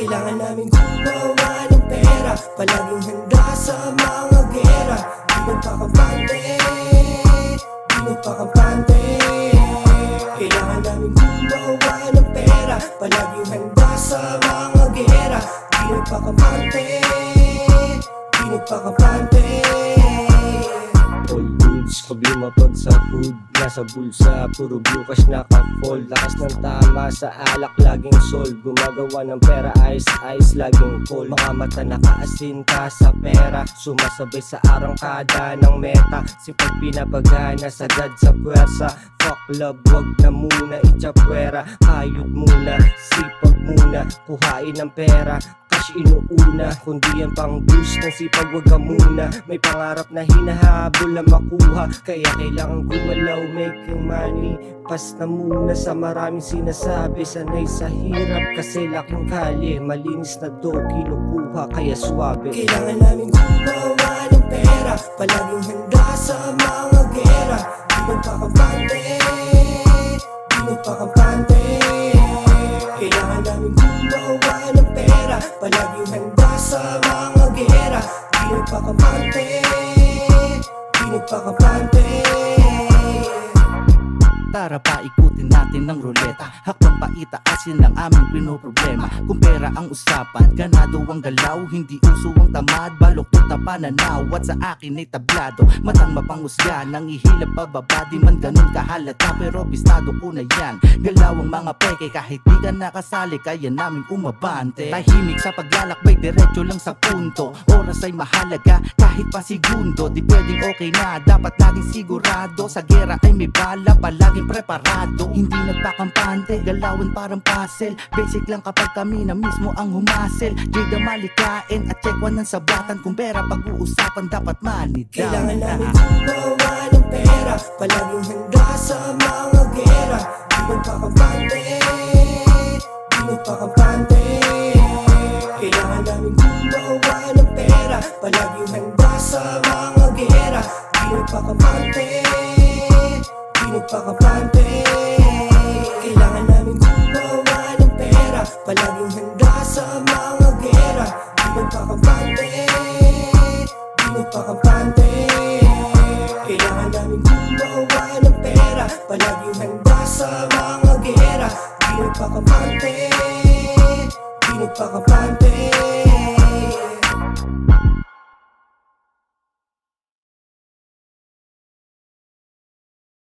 Kailangan namin gumawa ng pera, palaging handa sa mga gera. Di magpakampante, di magpakampante. Kailangan namin gumawa ng pera, palaging handa sa mga gera. Di magpakampante, di magpakampante. All goods, problema pag sa food. Nasa bulsa, puro blue cash naka-fold. Lakas ng tama sa alak, laging sold. Gumagawa ng pera, ice, laging cold. Mga mata nakaasin ka sa pera, sumasabay sa arangkada ng meta. Sipag pinapagana, sagad sa puwersa. Fuck love, wag na muna itchapwera. Kayod muna, sipag muna, kuhain ng pera. Cash inuuna, kundi yan pang boost ng sipag, wag ka muna. May pangarap na hinahabol na makuha, kaya kailangan gumalaw, making money. Pas na muna sa maraming sinasabi, sanay sa hirap kasi laking kalye. Malinis na do, kinukuha kaya swabe. Kailangan namin gumawa ng pera, palaging handa sa mga gera. Di magpakampante, di magpakampante. Kailangan namin gumawa ng pera, palaging handa sa mga gera. Di magpakampante, di magpakampante. Tara pa ikutin natin ng ruleta, hakbang paitaasin ang aming pinoproblema. Kung pera ang usapan, ganado ang galaw. Hindi uso ang tamad, baluktot na pananaw. At sa akin ay tablado, matang mapangusga. Nangihilap pababa, di man ganun kahalata, pero bistado ko na yan. Galaw ang mga peke, kahit di ka nakasali, kaya namin umabante. Tahimik sa paglalakbay, diretso lang sa punto. Oras ay mahalaga, kahit pa segundo. Di pwedeng okay na, dapat laging sigurado. Sa gera ay may bala, palaging preparado. Hindi nagpakampante, galawan parang puzzle. Basic lang kapag kami na mismo ang humasel. Jada malikain at check one ng sabatan. Kung pera pag-uusapan, dapat money down. Kailangan namin gumawa ng pera, palaging handa sa mga gera. Di magpakampante, di magpakampante. Kailangan namin gumawa ng pera, palaging handa sa mga gera. Di magpakampante, di magpakampante. Kailangan namin gumawa ng pera, palaging handa sa mga gera. Di magpakampante, di magpakampante. Kailangan namin gumawa ng pera, palaging handa sa mga gera. Di magpakampante, di magpakampante.